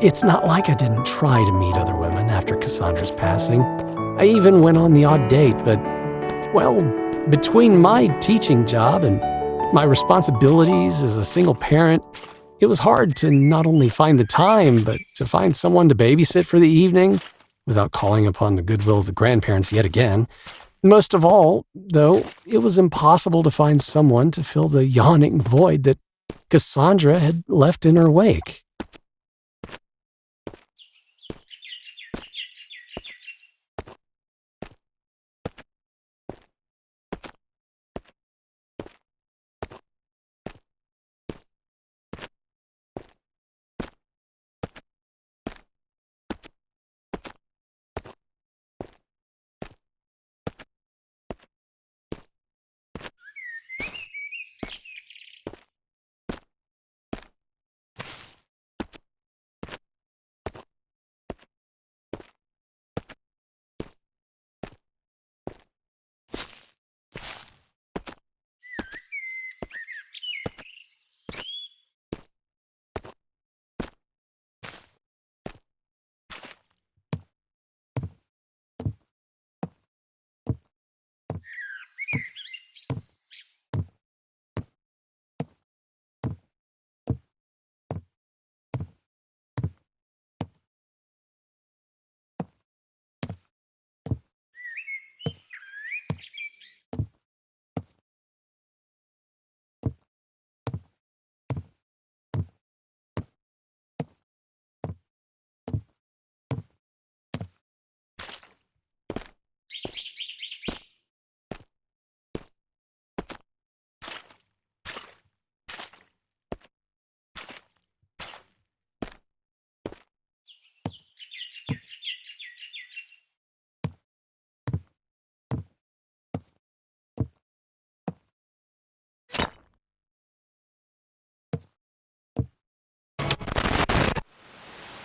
It's not like I didn't try to meet other women after Cassandra's passing. I even went on the odd date, but, well, between my teaching job and my responsibilities as a single parent, it was hard to not only find the time, but to find someone to babysit for the evening without calling upon the goodwill of the grandparents yet again. Most of all, though, it was impossible to find someone to fill the yawning void that Cassandra had left in her wake.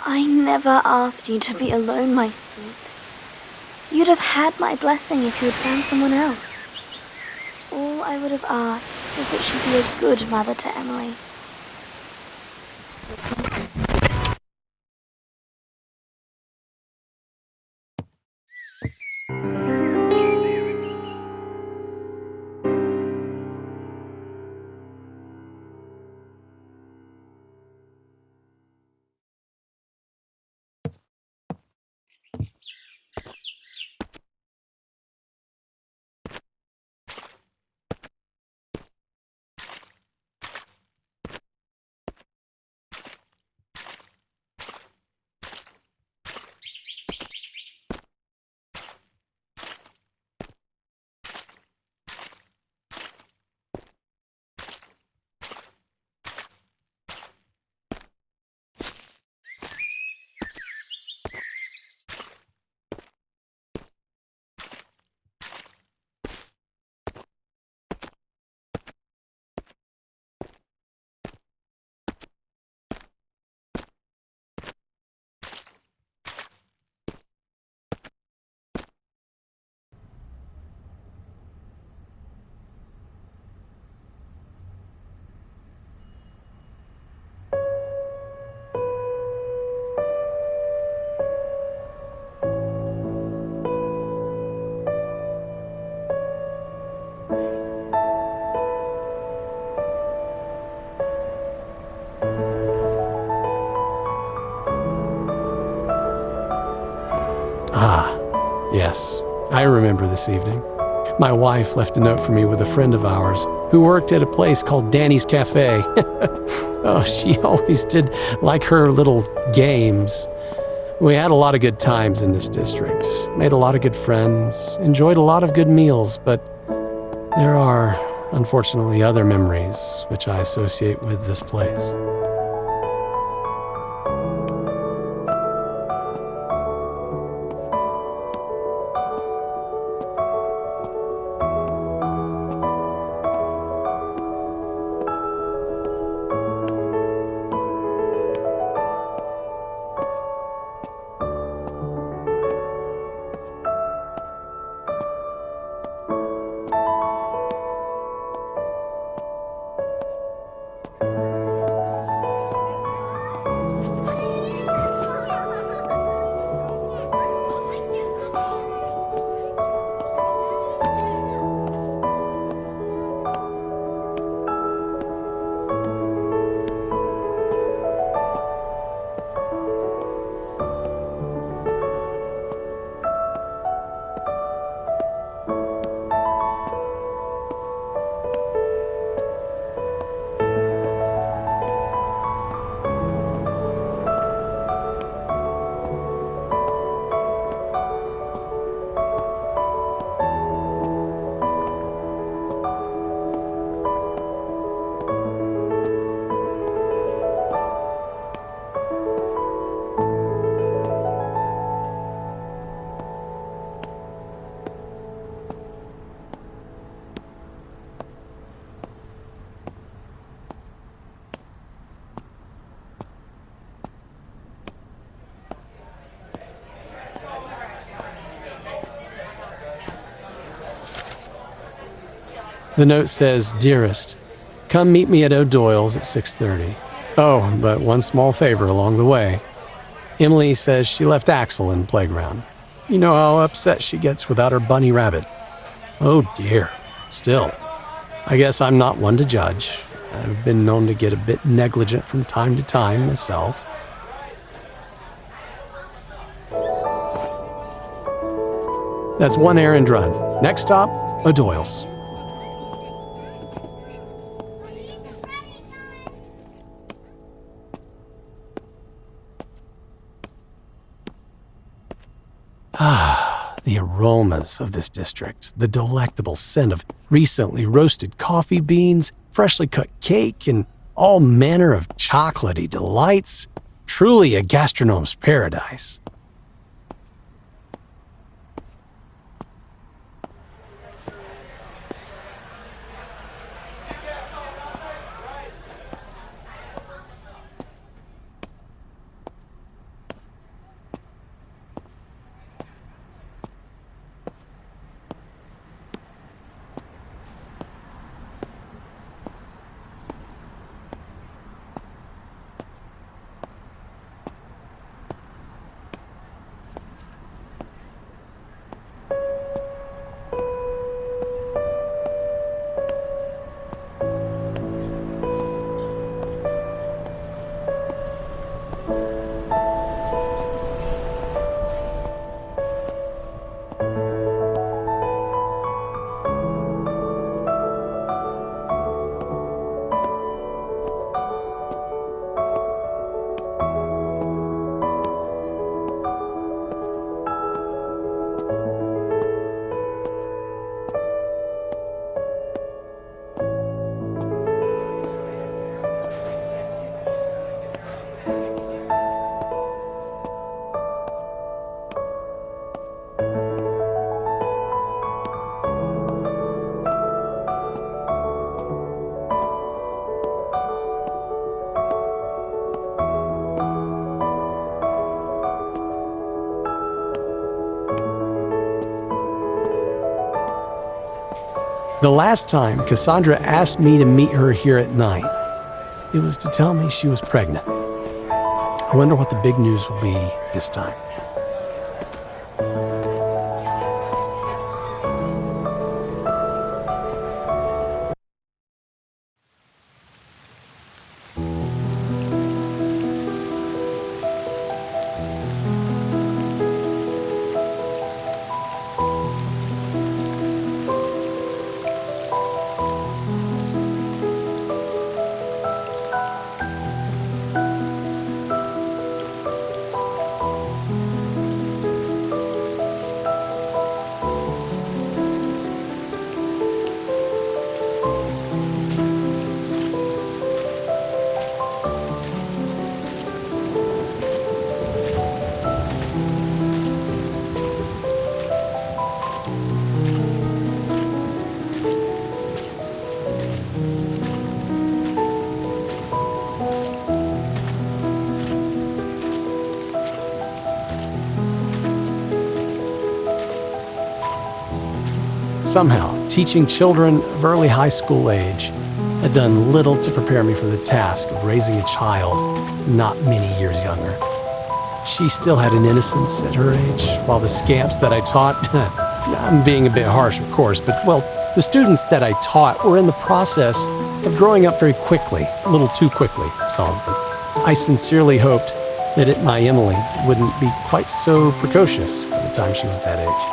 I never asked you to be alone, my sweet. You'd have had my blessing if you had found someone else. All I would have asked was that she be a good mother to Emily. Ah, yes, I remember this evening. My wife left a note for me with a friend of ours who worked at a place called Danny's Cafe. Oh, she always did like her little games. We had a lot of good times in this district, made a lot of good friends, enjoyed a lot of good meals, but there are, unfortunately, other memories which I associate with this place. The note says, "Dearest, come meet me at O'Doyle's at 6:30. Oh, but one small favor along the way. Emily says she left Axel in the playground. You know how upset she gets without her bunny rabbit. Oh dear. Still, I guess I'm not one to judge. I've been known to get a bit negligent from time to time myself." That's one errand run. Next stop, O'Doyle's. The aromas of this district, the delectable scent of recently roasted coffee beans, freshly cut cake, and all manner of chocolatey delights. Truly a gastronome's paradise. The last time Cassandra asked me to meet her here at night, it was to tell me she was pregnant. I wonder what the big news will be this time. Somehow, teaching children of early high school age had done little to prepare me for the task of raising a child not many years younger. She still had an innocence at her age, while the scamps that I taught, I'm being a bit harsh of course, but well, the students that I taught were in the process of growing up very quickly, a little too quickly, some of them. I sincerely hoped that my Emily wouldn't be quite so precocious by the time she was that age.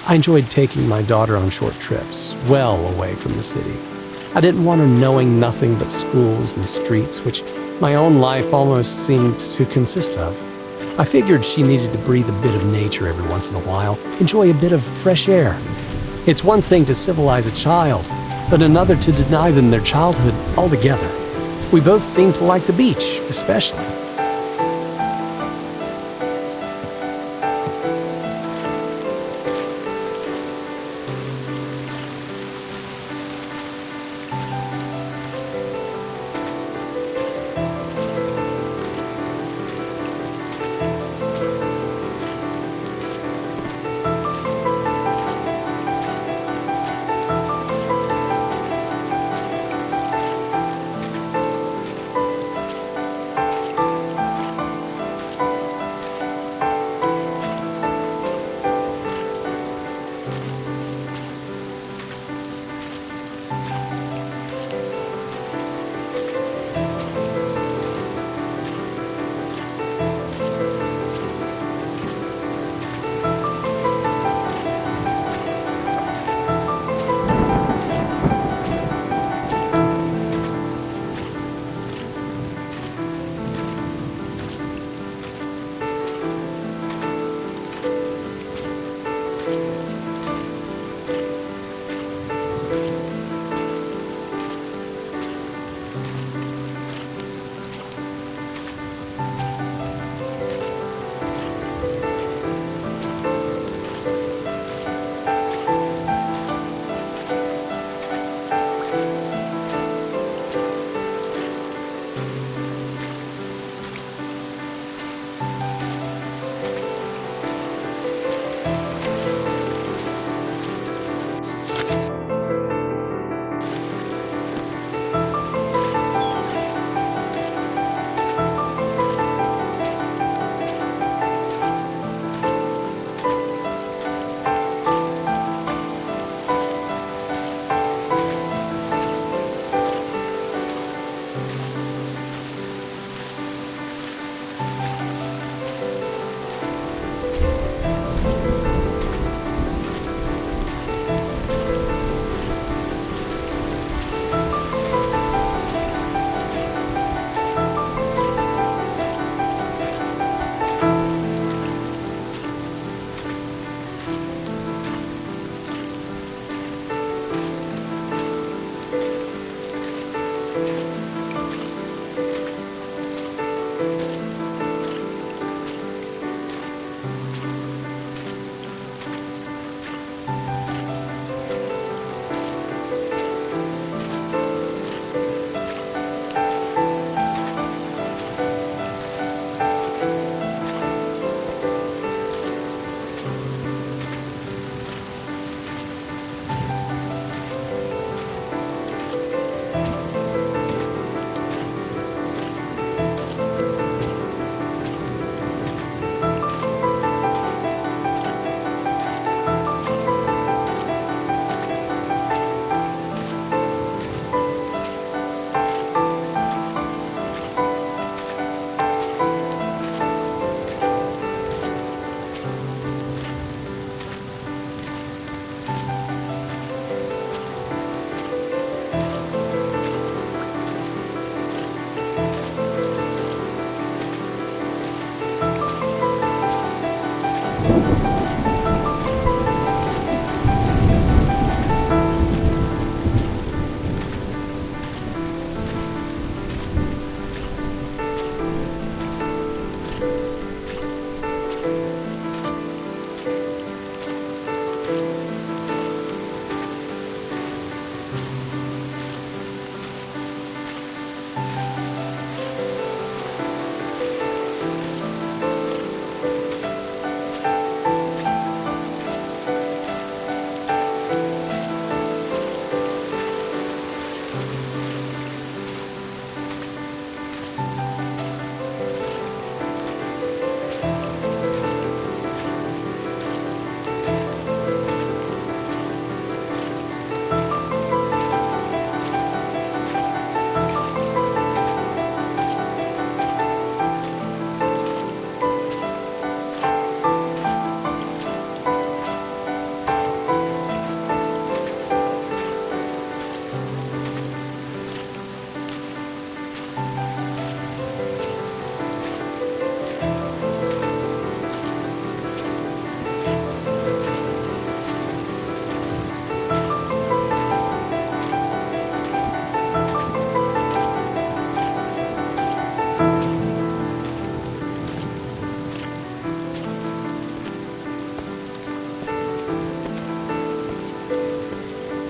I enjoyed taking my daughter on short trips, well away from the city. I didn't want her knowing nothing but schools and streets, which my own life almost seemed to consist of. I figured she needed to breathe a bit of nature every once in a while, enjoy a bit of fresh air. It's one thing to civilize a child, but another to deny them their childhood altogether. We both seemed to like the beach, especially.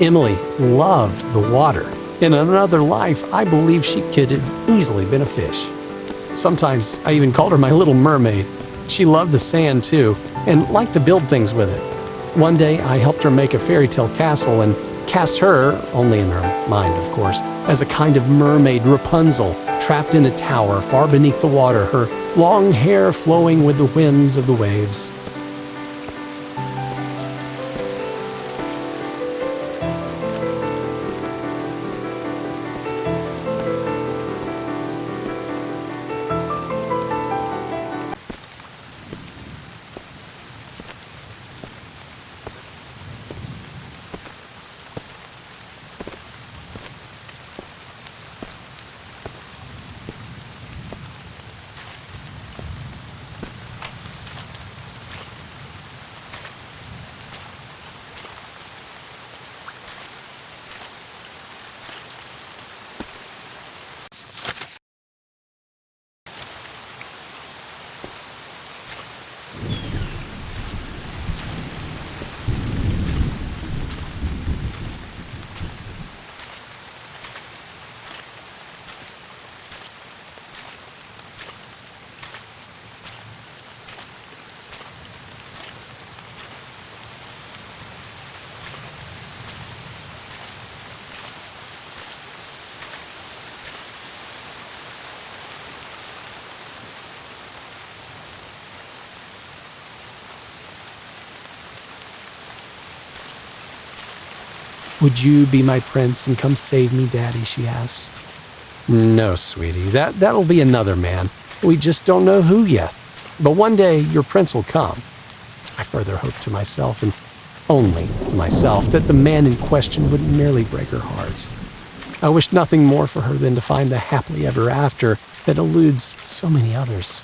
Emily loved the water. In another life, I believe she could have easily been a fish. Sometimes I even called her my little mermaid. She loved the sand too, and liked to build things with it. One day, I helped her make a fairy tale castle and cast her, only in her mind of course, as a kind of mermaid Rapunzel, trapped in a tower far beneath the water, her long hair flowing with the whims of the waves. "Would you be my prince and come save me, Daddy?" she asked. "No, sweetie, that'll be another man. We just don't know who yet. But one day your prince will come." I further hoped to myself, and only to myself, that the man in question wouldn't merely break her heart. I wished nothing more for her than to find the happily ever after that eludes so many others.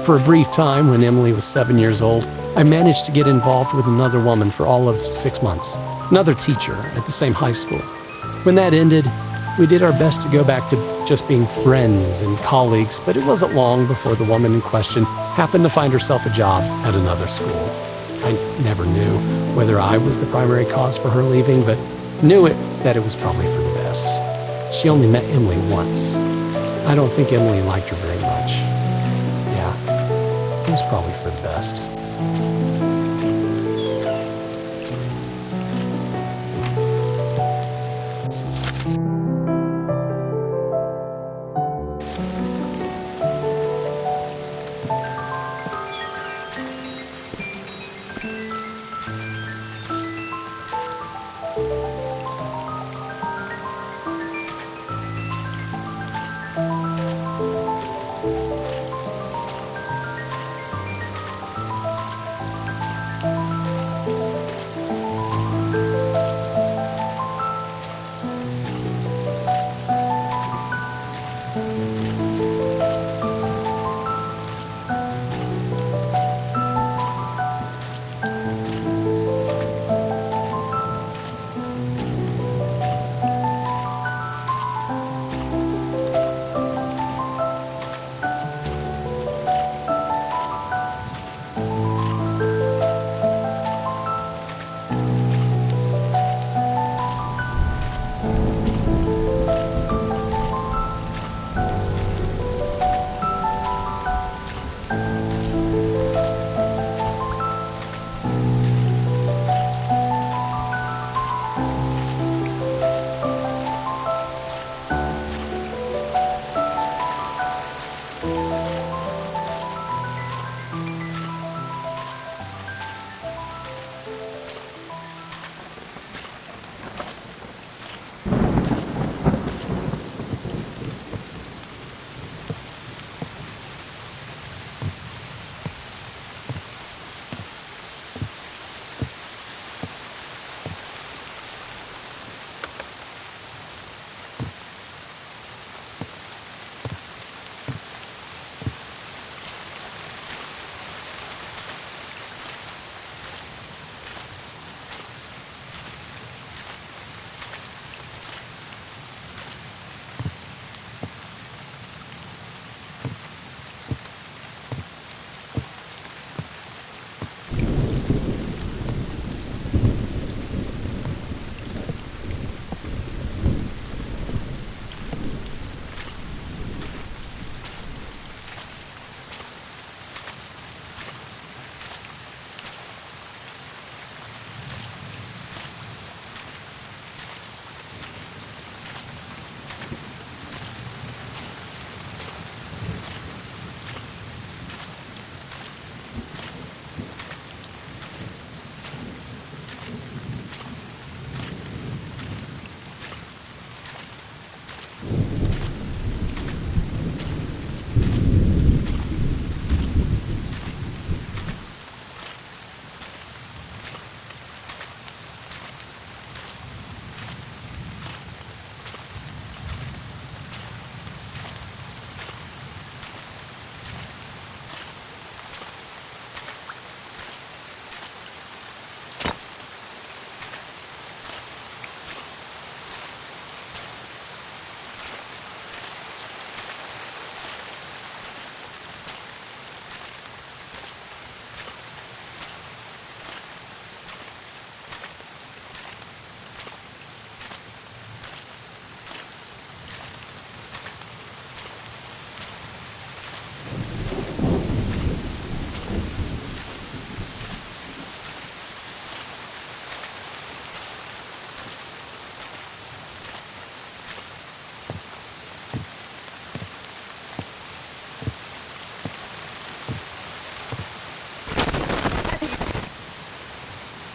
For a brief time, when Emily was 7 years old, I managed to get involved with another woman for all of 6 months, another teacher at the same high school. When that ended, we did our best to go back to just being friends and colleagues, but it wasn't long before the woman in question happened to find herself a job at another school. I never knew whether I was the primary cause for her leaving, but knew that it was probably for the best. She only met Emily once. I don't think Emily liked her very much. Yeah, it was probably for the best.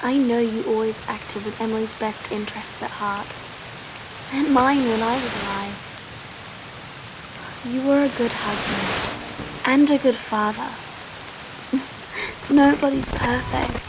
I know you always acted with Emily's best interests at heart, and mine when I was alive. You were a good husband, and a good father. Nobody's perfect.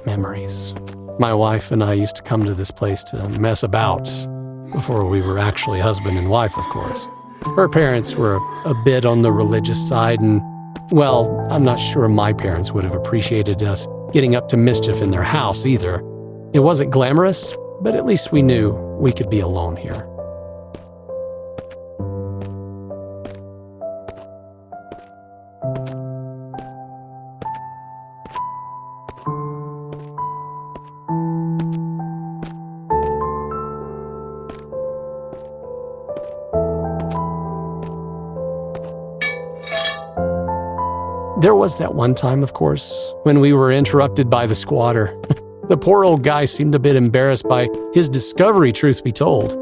Memories. My wife and I used to come to this place to mess about, before we were actually husband and wife, of course. Her parents were a bit on the religious side, and, well, I'm not sure my parents would have appreciated us getting up to mischief in their house either. It wasn't glamorous, but at least we knew we could be alone here. There was that one time, of course, when we were interrupted by the squatter. The poor old guy seemed a bit embarrassed by his discovery, truth be told.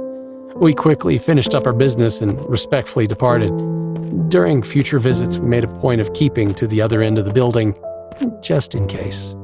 We quickly finished up our business and respectfully departed. During future visits, we made a point of keeping to the other end of the building, just in case.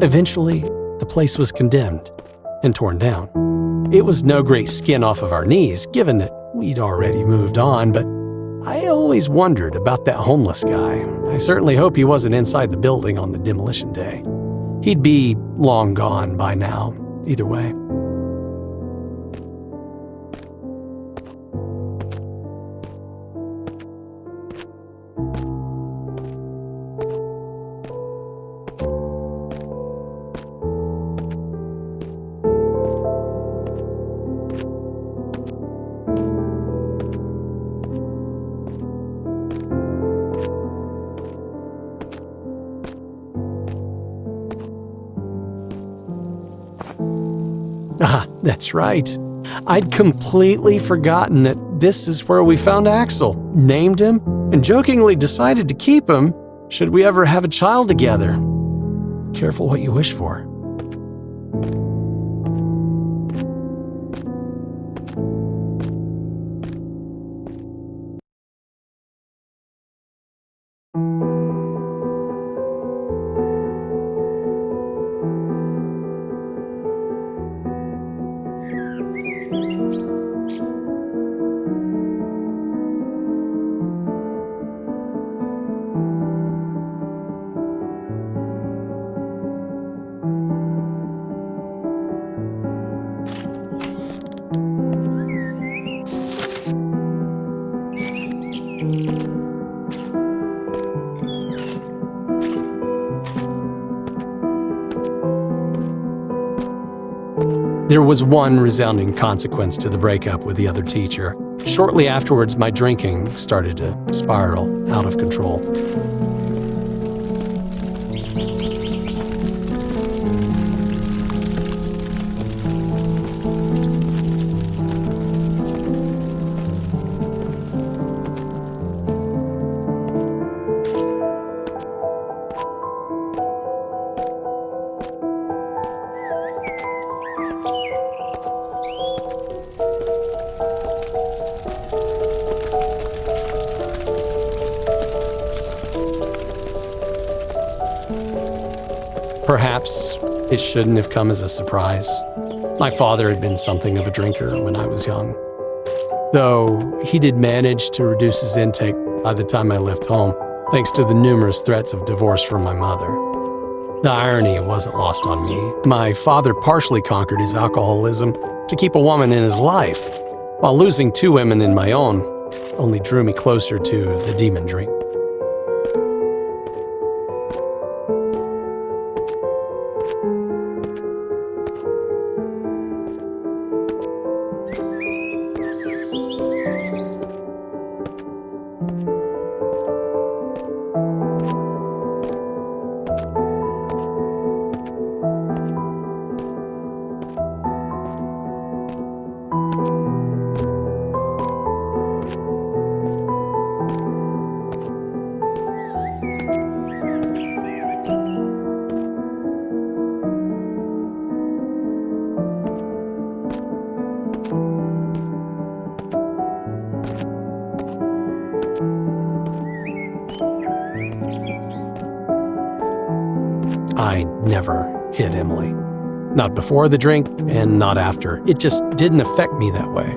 Eventually, the place was condemned and torn down. It was no great skin off of our knees, given that we'd already moved on, but I always wondered about that homeless guy. I certainly hope he wasn't inside the building on the demolition day. He'd be long gone by now, either way. Ah, that's right. I'd completely forgotten that this is where we found Axel, named him, and jokingly decided to keep him should we ever have a child together. Careful what you wish for. There was one resounding consequence to the breakup with the other teacher. Shortly afterwards, my drinking started to spiral out of control. Perhaps it shouldn't have come as a surprise. My father had been something of a drinker when I was young, though he did manage to reduce his intake by the time I left home, thanks to the numerous threats of divorce from my mother. The irony wasn't lost on me. My father partially conquered his alcoholism to keep a woman in his life, while losing 2 women in my own only drew me closer to the demon drink. I never hit Emily. Not before the drink and not after. It just didn't affect me that way.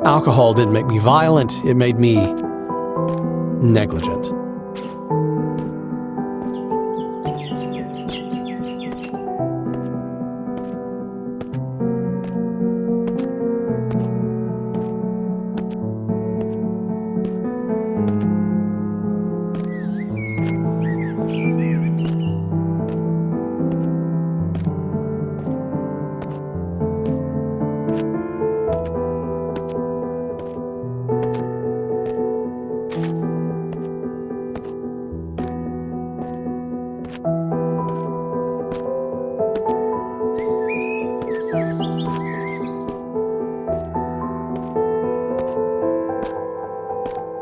Alcohol didn't make me violent, it made me negligent.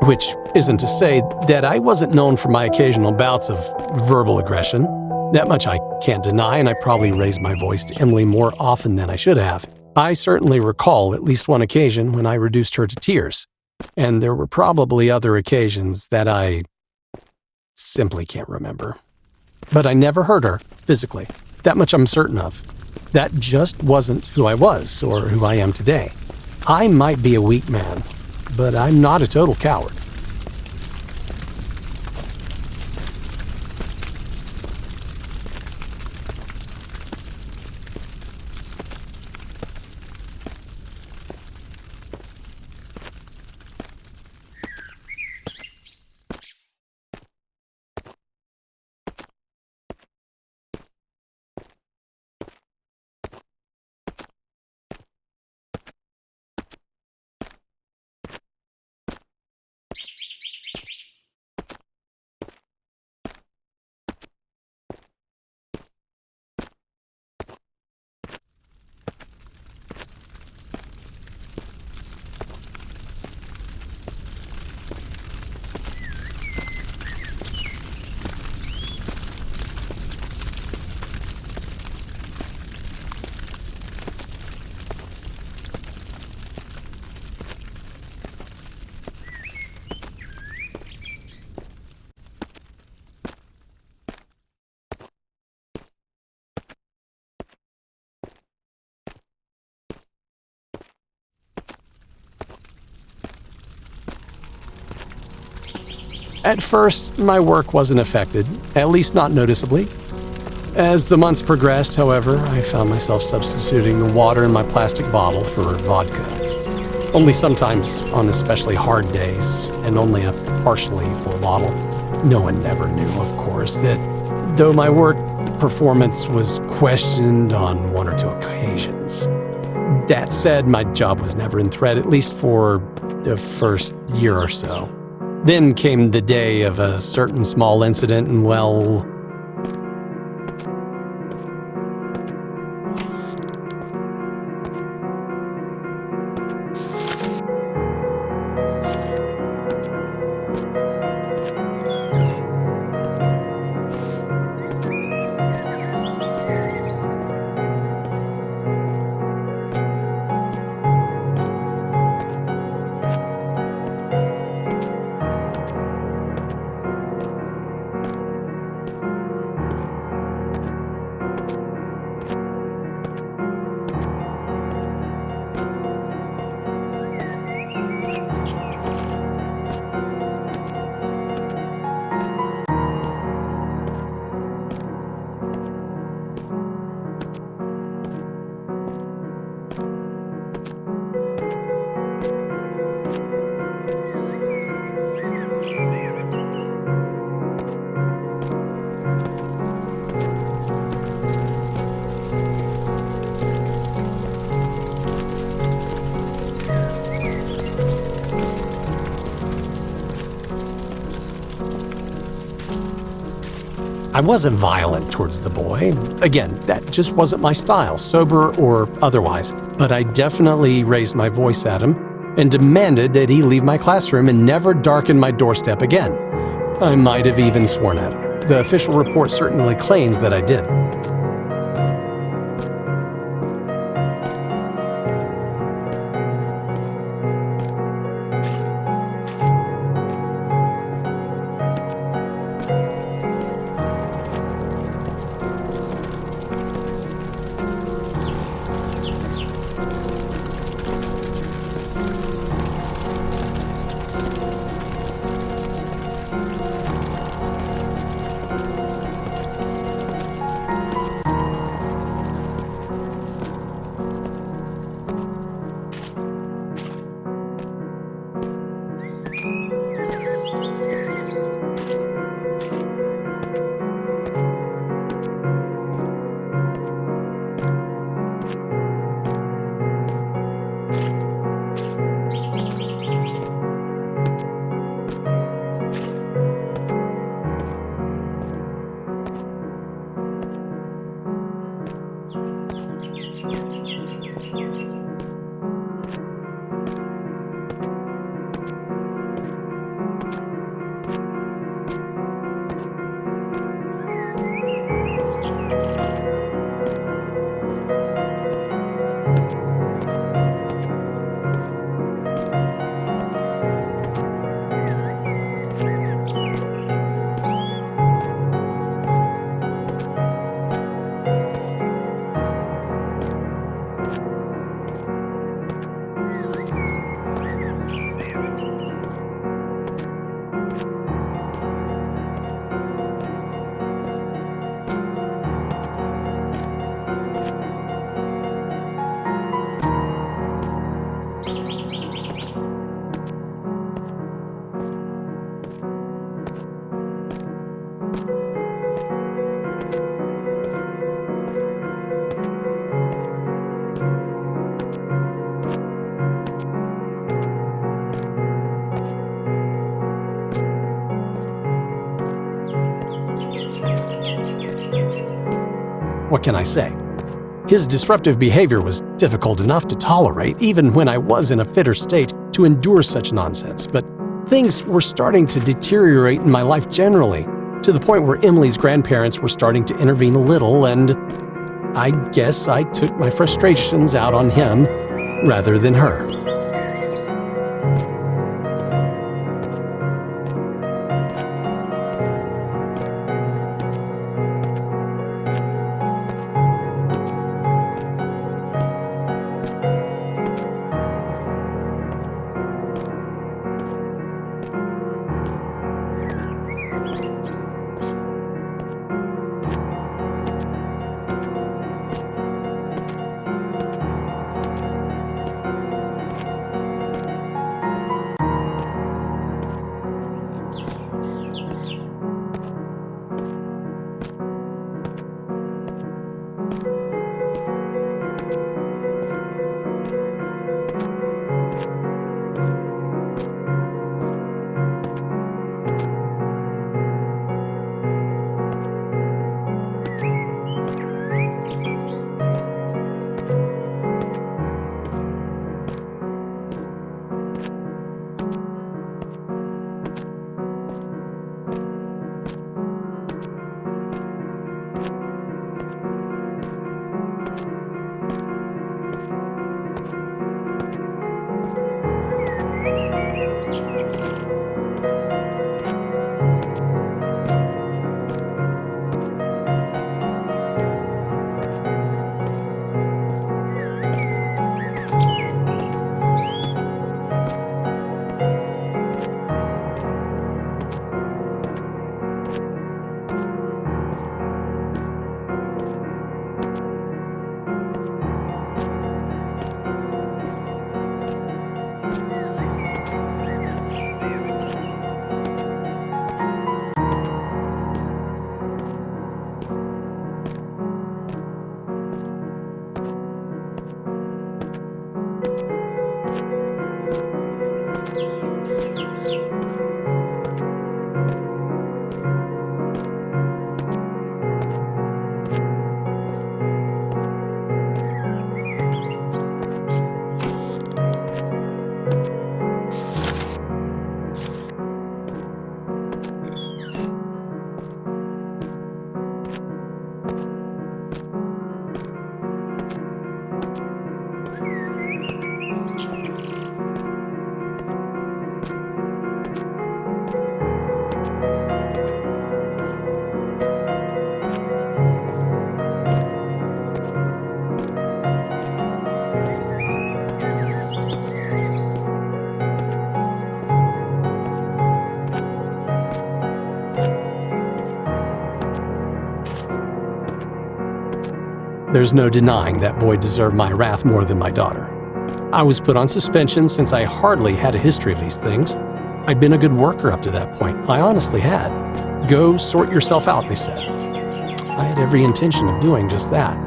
Which isn't to say that I wasn't known for my occasional bouts of verbal aggression. That much I can't deny, and I probably raised my voice to Emily more often than I should have. I certainly recall at least one occasion when I reduced her to tears, and there were probably other occasions that I simply can't remember. But I never hurt her physically. That much I'm certain of. That just wasn't who I was or who I am today. I might be a weak man, but I'm not a total coward. At first, my work wasn't affected, at least not noticeably. As the months progressed, however, I found myself substituting the water in my plastic bottle for vodka. Only sometimes on especially hard days, and only a partially full bottle. No one ever knew, of course, that though my work performance was questioned on 1 or 2 occasions, That said, my job was never in threat, at least for the first year or so. Then came the day of a certain small incident, and well, I wasn't violent towards the boy. Again, that just wasn't my style, sober or otherwise. But I definitely raised my voice at him and demanded that he leave my classroom and never darken my doorstep again. I might have even sworn at him. The official report certainly claims that I did. What can I say? His disruptive behavior was difficult enough to tolerate, even when I was in a fitter state to endure such nonsense, but things were starting to deteriorate in my life generally, to the point where Emily's grandparents were starting to intervene a little, and I guess I took my frustrations out on him rather than her. There's no denying that boy deserved my wrath more than my daughter. I was put on suspension since I hardly had a history of these things. I'd been a good worker up to that point. I honestly had. Go sort yourself out, they said. I had every intention of doing just that.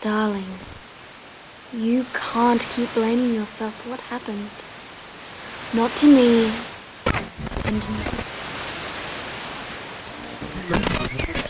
Darling, you can't keep blaming yourself for what happened. Not to me, and me.